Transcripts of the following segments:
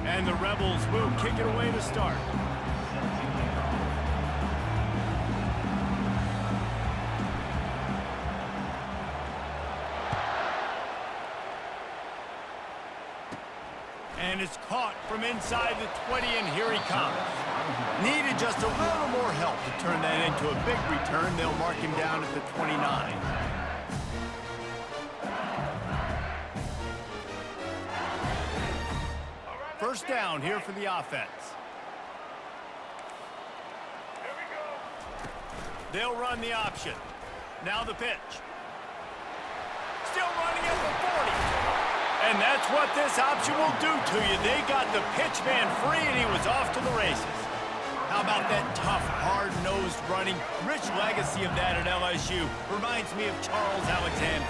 And the Rebels will kick it away to start. And it's caught from inside the 20, and here he comes. Needed just a little more help to turn that into a big return. They'll mark him down at the 29. First down here for the offense. They'll run the option. Now the pitch. Still running at the 40. And that's what this option will do to you. They got the pitch man free, and he was off to the races. How about that tough, hard-nosed running? Rich legacy of that at LSU. Reminds me of Charles Alexander.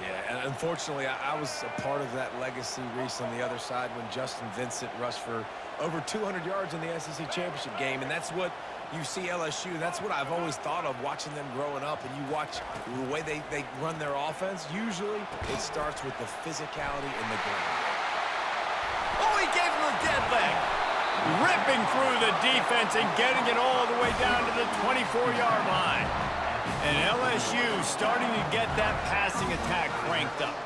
Yeah, and unfortunately, I was a part of that legacy, Reese, on the other side when Justin Vincent rushed for over 200 yards in the SEC championship game, and that's what you see LSU. That's what I've always thought of watching them growing up, and you watch the way they run their offense. Usually, it starts with the physicality in the ground. Oh, he gave him a dead leg. Ripping through the defense and getting it all the way down to the 24-yard line. And LSU starting to get that passing attack cranked up.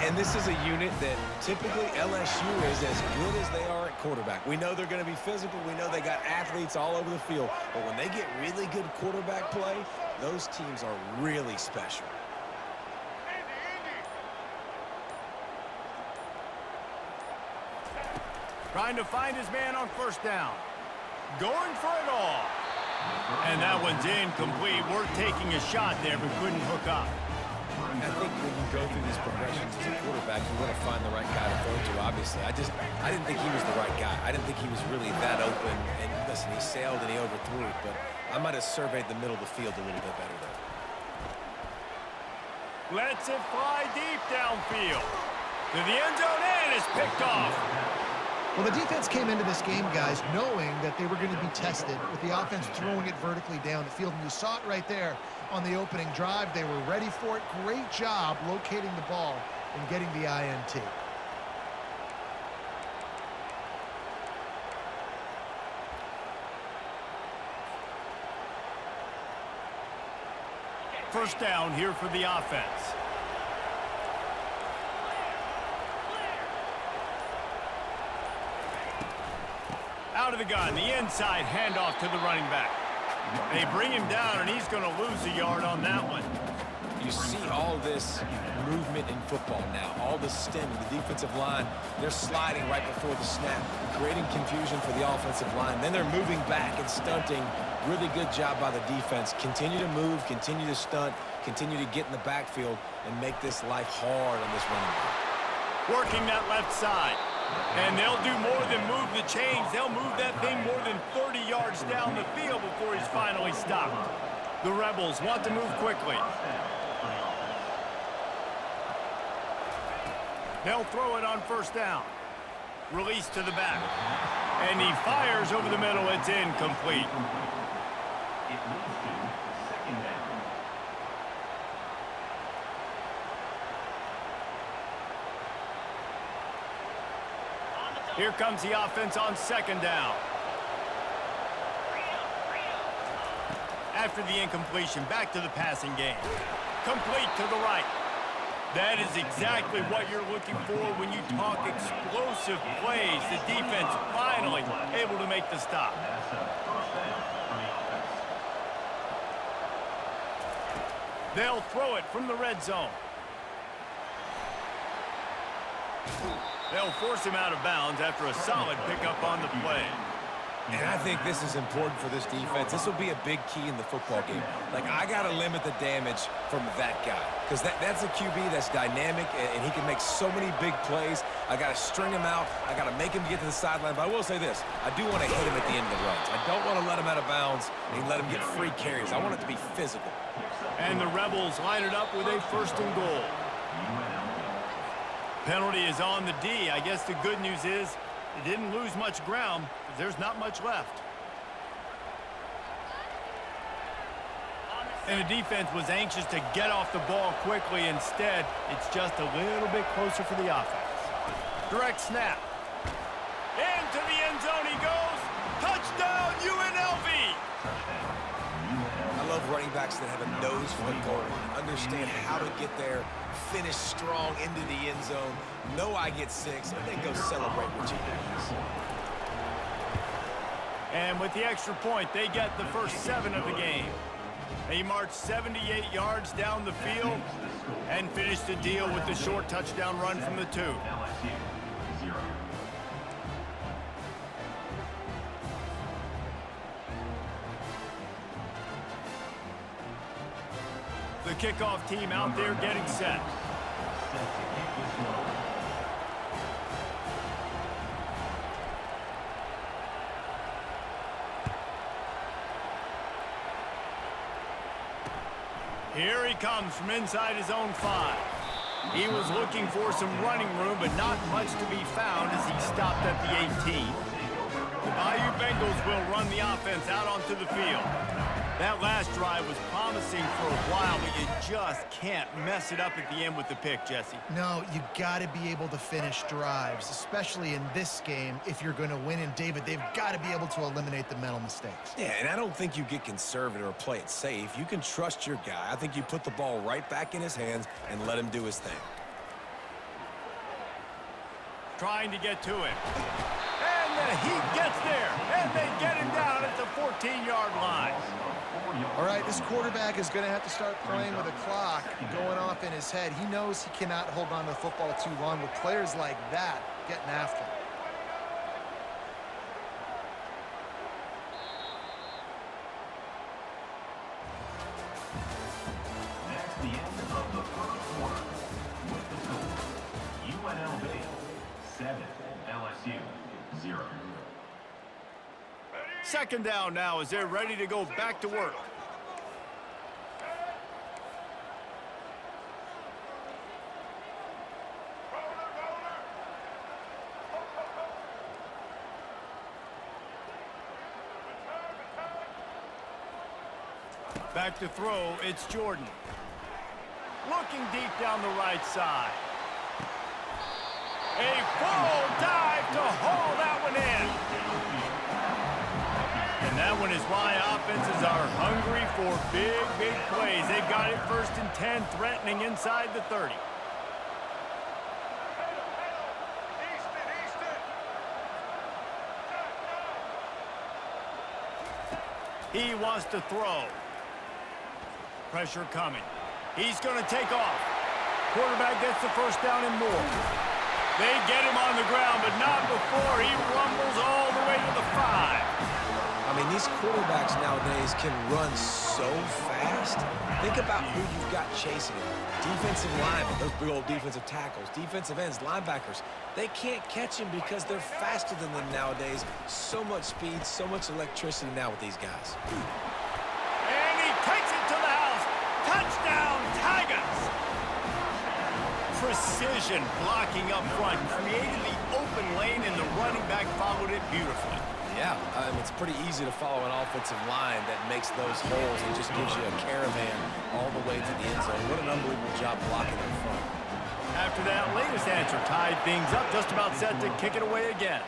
And this is a unit that typically LSU is as good as they are at quarterback. We know they're going to be physical. We know they got athletes all over the field. But when they get really good quarterback play, those teams are really special. Trying to find his man on first down. Going for it all. And that one's incomplete. We're taking a shot there, but couldn't hook up. I think when you go through these progressions as a quarterback, you want to find the right guy to throw to, obviously. I didn't think he was the right guy. I didn't think he was really that open. And listen, he sailed and he overthrew it, but I might have surveyed the middle of the field a little bit better there. Lets it fly deep downfield. To the end zone, and it's picked off. Well, the defense came into this game, guys, knowing that they were going to be tested with the offense throwing it vertically down the field. And you saw it right there on the opening drive. They were ready for it. Great job locating the ball and getting the INT. First down here for the offense. Out of the gun, the inside handoff to the running back. They bring him down, and he's going to lose a yard on that one. You see all this movement in football now, all the stemming, the defensive line, they're sliding right before the snap, creating confusion for the offensive line. Then they're moving back and stunting. Really good job by the defense. Continue to move, continue to stunt, continue to get in the backfield, and make this life hard on this running back. Working that left side. And they'll do more than move the chains. They'll move that thing more than 30 yards down the field before he's finally stopped. The Rebels want to move quickly. They'll throw it on first down. Release to the back. And he fires over the middle. It's incomplete. Here comes the offense on second down. After the incompletion, back to the passing game. Complete to the right. That is exactly what you're looking for when you talk explosive plays. The defense finally able to make the stop. They'll throw it from the red zone. They'll force him out of bounds after a solid pickup on the play. And I think this is important for this defense. This will be a big key in the football game. Like, I got to limit the damage from that guy because that's a QB that's dynamic, and he can make so many big plays. I got to string him out. I got to make him get to the sideline. But I will say this. I do want to hit him at the end of the runs. I don't want to let him out of bounds and let him get free carries. I want it to be physical. And the Rebels line it up with a first and goal. Penalty is on the D. I guess the good news is it didn't lose much ground. There's not much left. And the defense was anxious to get off the ball quickly. Instead, it's just a little bit closer for the offense. Direct snap. Into the end zone he goes. Touchdown, UNLV. I love running backs that have a nose for the goal line, understand how to get there, finish strong into the end zone, know I get 6, and then go celebrate with you guys. And with the extra point, they get the first 7 of the game. He marched 78 yards down the field and finished the deal with the short touchdown run from the 2. The kickoff team out there getting set. Here he comes from inside his own 5. He was looking for some running room, but not much to be found as he stopped at the 18. The Bayou Bengals will run the offense out onto the field. That last drive was promising for a while, but you just can't mess it up at the end with the pick, Jesse. No, you got to be able to finish drives, especially in this game. If you're going to win, and David, they've got to be able to eliminate the mental mistakes. Yeah, and I don't think you get conservative or play it safe. You can trust your guy. I think you put the ball right back in his hands and let him do his thing. Trying to get to him. And he gets there, and they get him down at the 14-yard line. All right, this quarterback is going to have to start playing with a clock going off in his head. He knows he cannot hold on to the football too long with players like that getting after him. That's the end of the first quarter. With the score, UNLV 7, LSU 0. Second down now as they're ready to go back to work. Back to throw, it's Jordan. Looking deep down the right side. A full dive to haul that one in. And that one is why offenses are hungry for big, big plays. They've got it 1st and 10, threatening inside the 30. He wants to throw. Pressure coming. He's going to take off. Quarterback gets the first down and more. They get him on the ground, but not before he rumbles all the way to the 5. I mean, these quarterbacks nowadays can run so fast. Think about who you've got chasing him. Defensive linemen, those big old defensive tackles, defensive ends, linebackers. They can't catch him because they're faster than them nowadays. So much speed, so much electricity now with these guys. And he takes it to the house. Touchdown, Tigers! Precision blocking up front created the open lane, and the running back followed it beautifully. Yeah, it's pretty easy to follow an offensive line that makes those holes and just gives you a caravan all the way to the end zone. What an unbelievable job blocking in front. After that latest answer tied things up, just about set to kick it away again.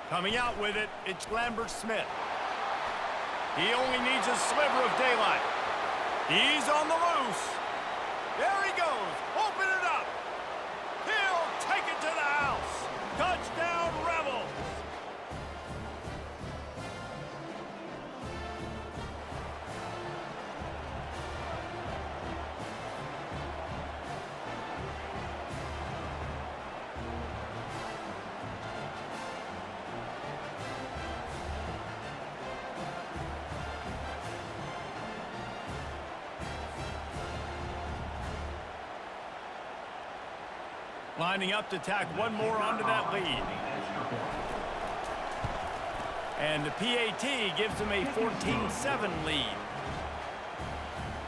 Coming out with it, it's Lambert Smith. He only needs a sliver of daylight. He's on the loose. There he goes. Open it up. He'll take it to the house. Touchdown, Rebels. Lining up to tack one more onto that lead. And the PAT gives them a 14-7 lead.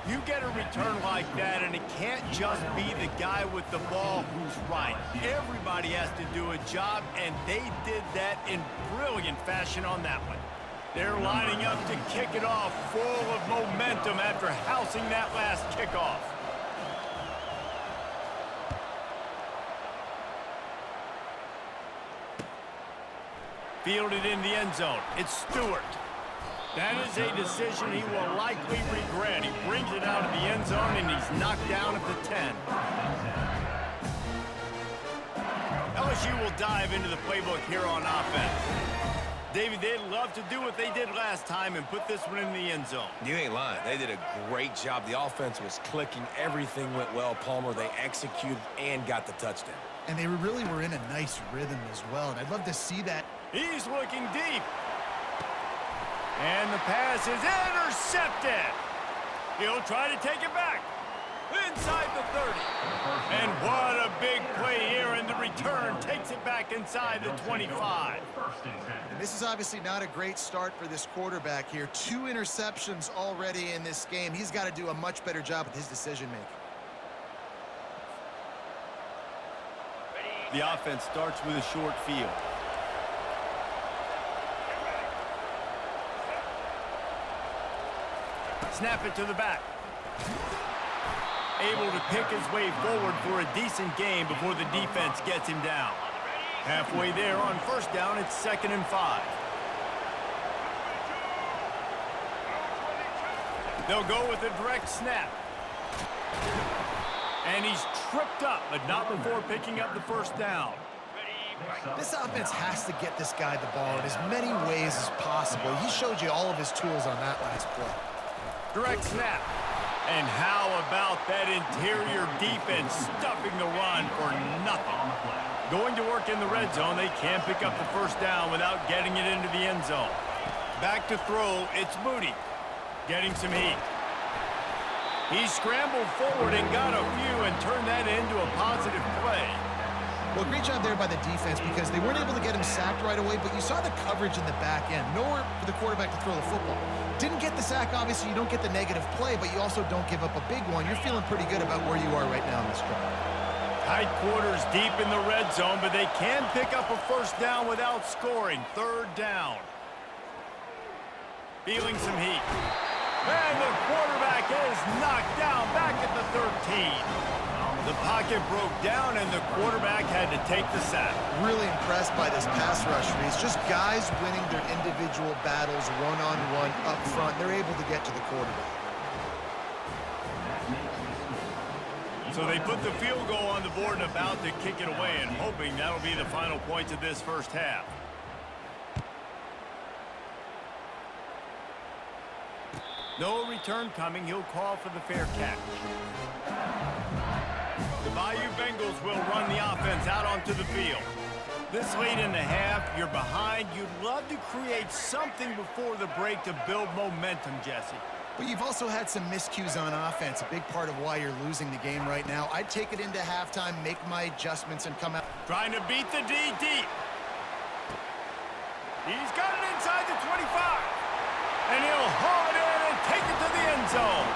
You get a return like that, and it can't just be the guy with the ball who's right. Everybody has to do a job, and they did that in brilliant fashion on that one. They're lining up to kick it off full of momentum after housing that last kickoff. Fielded in the end zone. It's Stewart. That is a decision he will likely regret. He brings it out of the end zone, and he's knocked down at the 10. LSU will dive into the playbook here on offense. David, they'd love to do what they did last time and put this one in the end zone. You ain't lying. They did a great job. The offense was clicking. Everything went well. Palmer, they executed and got the touchdown. And they really were in a nice rhythm as well, and I'd love to see that. He's looking deep. And the pass is intercepted. He'll try to take it back. Inside the 30. And what a big play here, and the return takes it back inside the 25. And this is obviously not a great start for this quarterback here. 2 interceptions already in this game. He's got to do a much better job with his decision-making. The offense starts with a short field. Snap it to the back. Able to pick his way forward for a decent gain before the defense gets him down. Halfway there on first down, it's 2nd and 5. They'll go with a direct snap. And he's tripped up, but not before picking up the first down. This offense has to get this guy the ball in as many ways as possible. He showed you all of his tools on that last play. Direct snap. And how about that interior defense stuffing the run for nothing? Going to work in the red zone, they can't pick up the first down without getting it into the end zone. Back to throw, it's Moody. Getting some heat. He scrambled forward and got a few and turned that into a positive play. Well, great job there by the defense because they weren't able to get him sacked right away, but you saw the coverage in the back end. Nowhere for the quarterback to throw the football. Didn't get the sack, obviously. You don't get the negative play, but you also don't give up a big one. You're feeling pretty good about where you are right now in this drive. Tight quarters deep in the red zone, but they can pick up a first down without scoring. 3rd down. Feeling some heat. And the quarterback is knocked down back at the 13. The pocket broke down, and the quarterback had to take the sack. Really impressed by this pass rush, Reese. Just guys winning their individual battles one-on-one up front. They're able to get to the quarterback. So they put the field goal on the board and about to kick it away, and hoping that'll be the final points of this first half. No return coming. He'll call for the fair catch. The Bayou Bengals will run the offense out onto the field. This late in the half, you're behind. You'd love to create something before the break to build momentum, Jesse. But you've also had some miscues on offense, a big part of why you're losing the game right now. I'd take it into halftime, make my adjustments, and come out. Trying to beat the D deep. He's got it inside the 25. And he'll haul it in and take it to the end zone.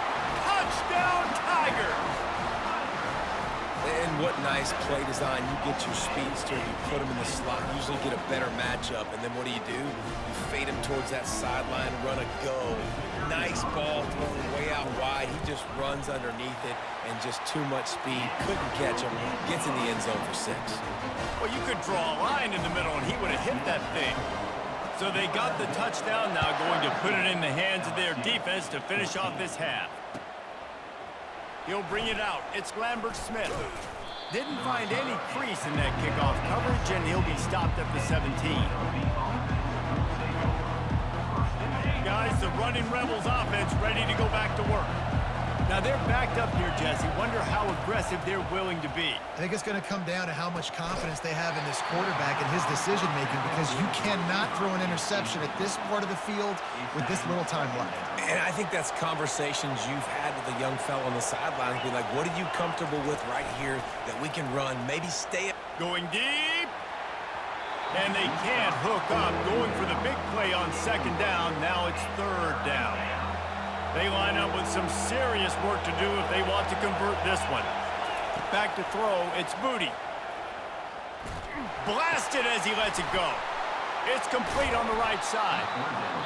Touchdown, Tigers. And what nice play design. You get your speedster, you put him in the slot, usually get a better matchup, and then what do? You fade him towards that sideline, run a go. Nice ball thrown way out wide. He just runs underneath it, and just too much speed. Couldn't catch him. Gets in the end zone for 6. Well, you could draw a line in the middle, and he would have hit that thing. So they got the touchdown, now going to put it in the hands of their defense to finish off this half. He'll bring it out. It's Lambert Smith. Didn't find any crease in that kickoff coverage, and he'll be stopped at the 17. Guys, the running Rebels offense ready to go back to work. Now they're backed up here, Jesse. Wonder how aggressive they're willing to be. I think it's going to come down to how much confidence they have in this quarterback and his decision-making, because you cannot throw an interception at this part of the field with this little time left. And I think that's conversations you've had with a young fella on the sidelines. Be like, what are you comfortable with right here that we can run? Maybe stay up. Going deep. And they can't hook up. Going for the big play on 2nd down. Now it's 3rd down. They line up with some serious work to do if they want to convert this one. Back to throw, it's Moody. Blasted as he lets it go. It's complete on the right side.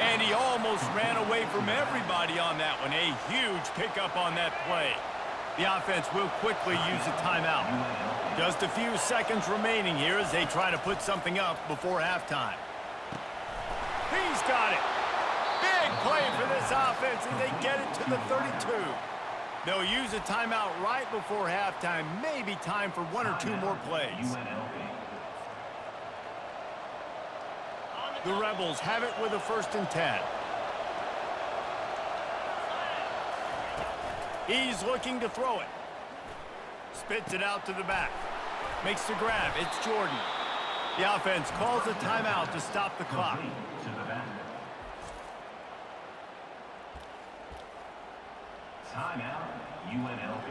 And he almost ran away from everybody on that one. A huge pickup on that play. The offense will quickly use a timeout. Just a few seconds remaining here as they try to put something up before halftime. He's got it. Big play for this offense as they get it to the 32. They'll use a timeout right before halftime. Maybe time for one or two more plays. The Rebels have it with a 1st and 10. He's looking to throw it. Spits it out to the back. Makes the grab. It's Jordan. The offense calls a timeout to stop the clock. Timeout, UNLV.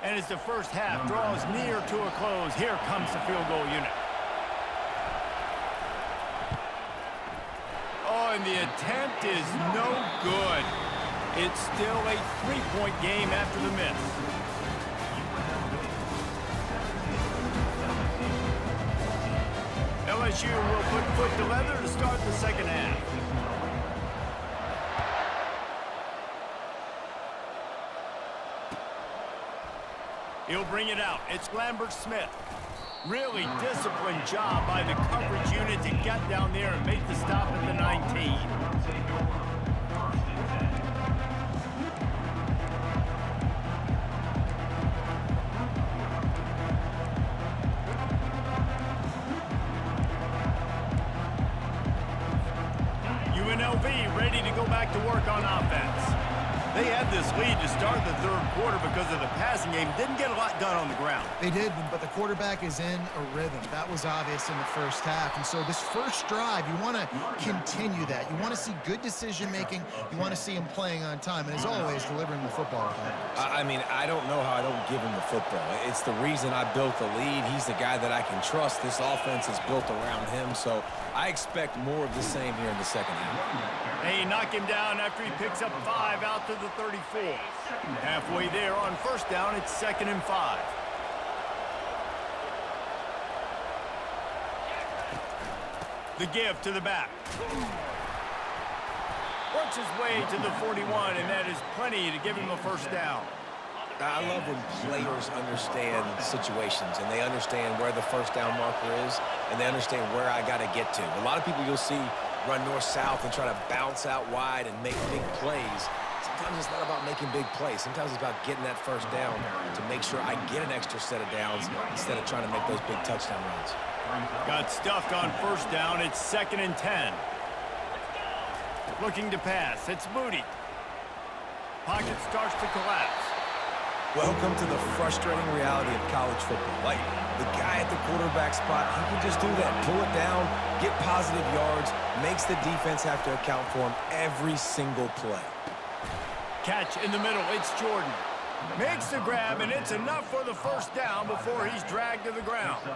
And as the first half draws near to a close, here comes the field goal unit. Oh, and the attempt is no good. It's still a 3-point game after the miss. LSU will put foot to leather to start the second half. He'll bring it out. It's Lambert-Smith. Really disciplined job by the coverage unit to get down there and make the stop at the 19. UNLV ready to go back to work on offense. They had this lead to start the third quarter because of the passing game. Didn't get a lot done on the ground. They did, but the quarterback is in a rhythm. That was obvious in the first half. And so this first drive, you want to continue that. You want to see good decision-making. You want to see him playing on time. And as always, delivering the football. I mean, I don't know how I don't give him the football. It's the reason I built the lead. He's the guy that I can trust. This offense is built around him. So I expect more of the same here in the second half. They knock him down after he picks up 5 out to the 34. Halfway there on first down, it's 2nd and 5. The give to the back. Works his way to the 41, and that is plenty to give him a first down. I love when players understand situations and they understand where the first down marker is and they understand where I got to get to. A lot of people you'll see run north-south and try to bounce out wide and make big plays. Sometimes it's not about making big plays. Sometimes it's about getting that first down to make sure I get an extra set of downs instead of trying to make those big touchdown runs. Got stuffed on first down. It's 2nd and 10. Looking to pass. It's Moody. Pocket starts to collapse. Welcome to the frustrating reality of college football. Like, the guy at the quarterback spot, he can just do that. Pull it down, get positive yards, makes the defense have to account for him every single play. Catch in the middle. It's Jordan. Makes the grab, and it's enough for the first down before he's dragged to the ground.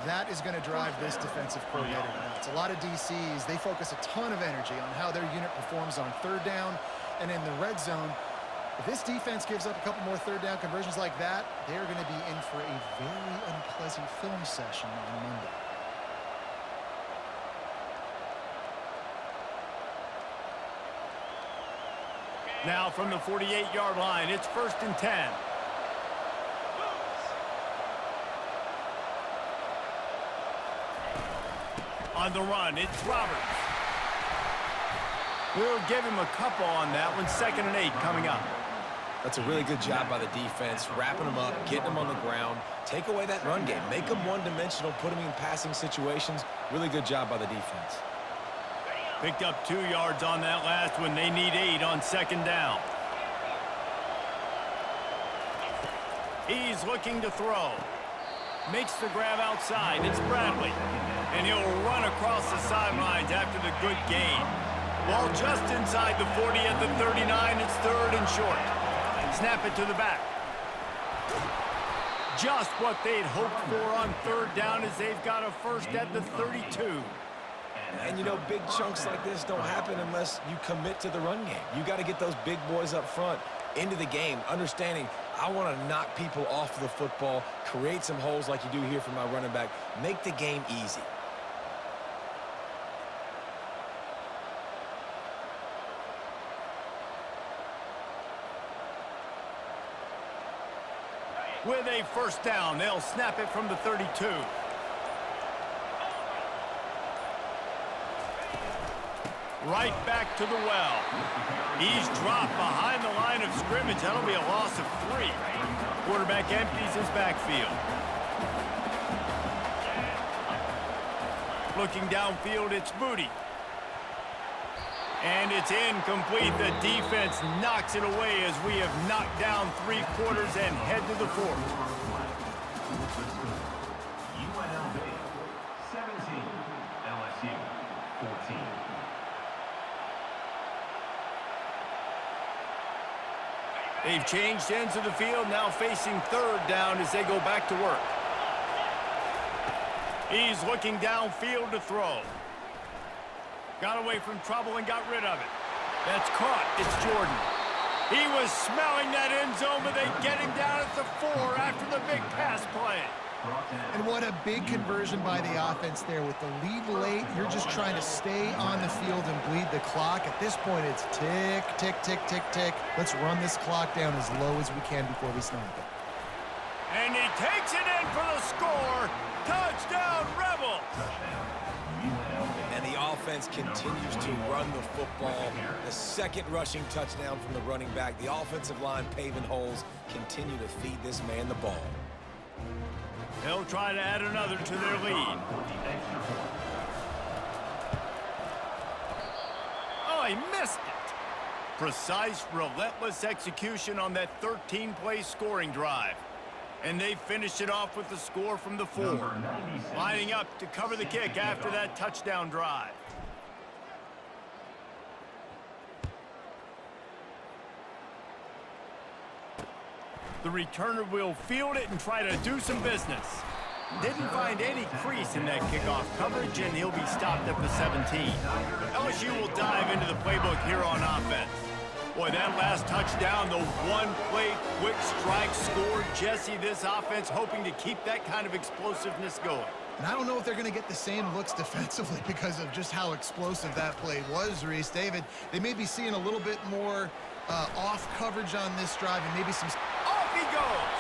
That is going to drive this defensive coordinator nuts. A lot of DCs, they focus a ton of energy on how their unit performs on third down and in the red zone. If this defense gives up a couple more third down conversions like that, they're going to be in for a very unpleasant film session on Monday. Now from the 48-yard line, it's 1st and 10. On the run, it's Roberts. We'll give him a couple on that one. 2nd and 8 coming up. That's a really good job by the defense, wrapping them up, getting them on the ground. Take away that run game. Make them one-dimensional, put them in passing situations. Really good job by the defense. Picked up 2 yards on that last one. They need 8 on 2nd down. He's looking to throw. Makes the grab outside. It's Bradley. And he'll run across the sidelines after the good gain. Ball just inside the 40 at the 39. It's 3rd and short. Snap it to the back. Just what they'd hoped for on 3rd down as they've got a first at the 32. And, you know, big chunks like this don't happen unless you commit to the run game. You got to get those big boys up front into the game, understanding I want to knock people off the football, create some holes like you do here for my running back, make the game easy. With a first down, they'll snap it from the 32. Right back to the well. He's dropped behind the line of scrimmage. That'll be a loss of 3. Quarterback empties his backfield. Looking downfield, it's Moody. And it's incomplete. The defense knocks it away as we have knocked down 3 quarters and head to the 4th. UNLV 17, LSU 14. They've changed ends of the field, now facing 3rd down as they go back to work. He's looking downfield to throw. Got away from trouble and got rid of it. That's caught. It's Jordan. He was smelling that end zone, but they get him down at the 4 after the big pass play. And what a big conversion by the offense there. With the lead late, you're just trying to stay on the field and bleed the clock. At this point, it's tick, tick, tick, tick, tick. Let's run this clock down as low as we can before we snap it. And he takes it in for the score. Touchdown, Rebels! And the offense continues to run the football. The 2nd rushing touchdown from the running back. The offensive line paving holes. Continue to feed this man the ball. They'll try to add another to their lead. Oh, he missed it. Precise, relentless execution on that 13-play scoring drive. And they finished it off with the score from the 4. Lining up to cover the kick after that touchdown drive. The returner will field it and try to do some business. Didn't find any crease in that kickoff coverage, and he'll be stopped at the 17. LSU will dive into the playbook here on offense. Boy, that last touchdown, the one-play quick strike score. Jesse, this offense hoping to keep that kind of explosiveness going. And I don't know if they're going to get the same looks defensively because of just how explosive that play was, Reese. David, they may be seeing a little bit more off coverage on this drive and maybe some... Off he goes!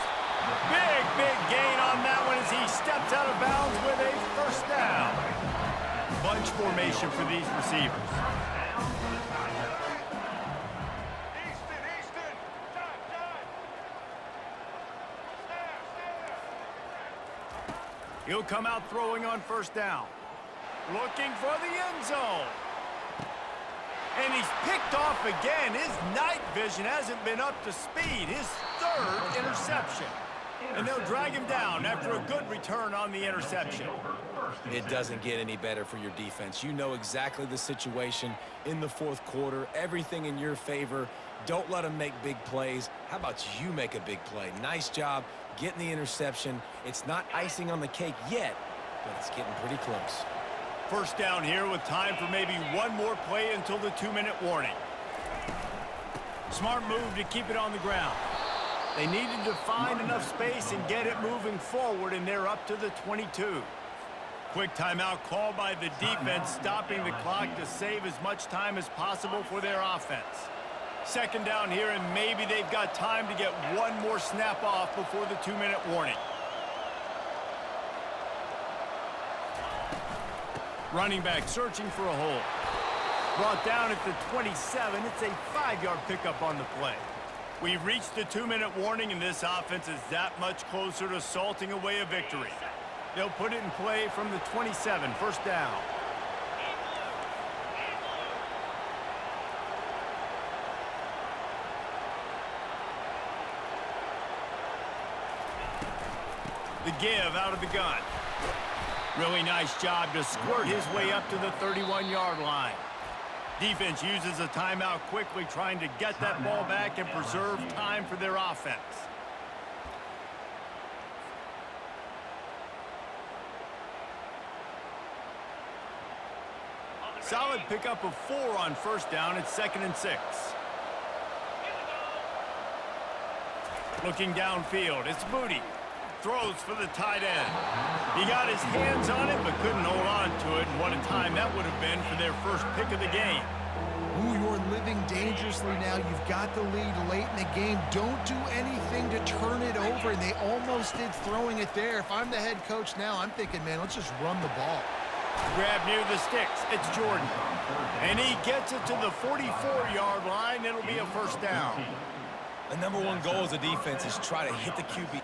Big gain on that one as he steps out of bounds with a 1st down. Bunch formation for these receivers. He'll come out throwing on 1st down. Looking for the end zone. And he's picked off again. His night vision hasn't been up to speed. His 3rd interception. And they'll drag him down after a good return on the interception. It doesn't get any better for your defense. You know exactly the situation in the 4th quarter. Everything in your favor. Don't let them make big plays. How about you make a big play? Nice job getting the interception. It's not icing on the cake yet, but it's getting pretty close. 1st down here with time for maybe one more play until the 2-minute warning. Smart move to keep it on the ground. They needed to find enough space and get it moving forward, and they're up to the 22. Quick timeout called by the defense, stopping the clock to save as much time as possible for their offense. 2nd down here, and maybe they've got time to get one more snap off before the 2-minute warning. Running back searching for a hole. Brought down at the 27. It's a 5-yard pickup on the play. We've reached the 2-minute warning, and this offense is that much closer to salting away a victory. They'll put it in play from the 27, 1st down. The give out of the gun. Really nice job to squirt his way up to the 31-yard line. Defense uses a timeout quickly, trying to get that ball back and preserve time for their offense. Solid pickup of 4 on 1st down. It's 2nd and 6. Looking downfield, it's Moody. Throws for the tight end. He got his hands on it, but couldn't hold on to it. And what a time that would have been for their 1st pick of the game. Ooh, you're living dangerously now. You've got the lead late in the game. Don't do anything to turn it over, and they almost did throwing it there. If I'm the head coach now, I'm thinking, man, let's just run the ball. Grab near the sticks. It's Jordan. And he gets it to the 44-yard line. It'll be a first down. The #1 goal as a defense is try to hit the QB.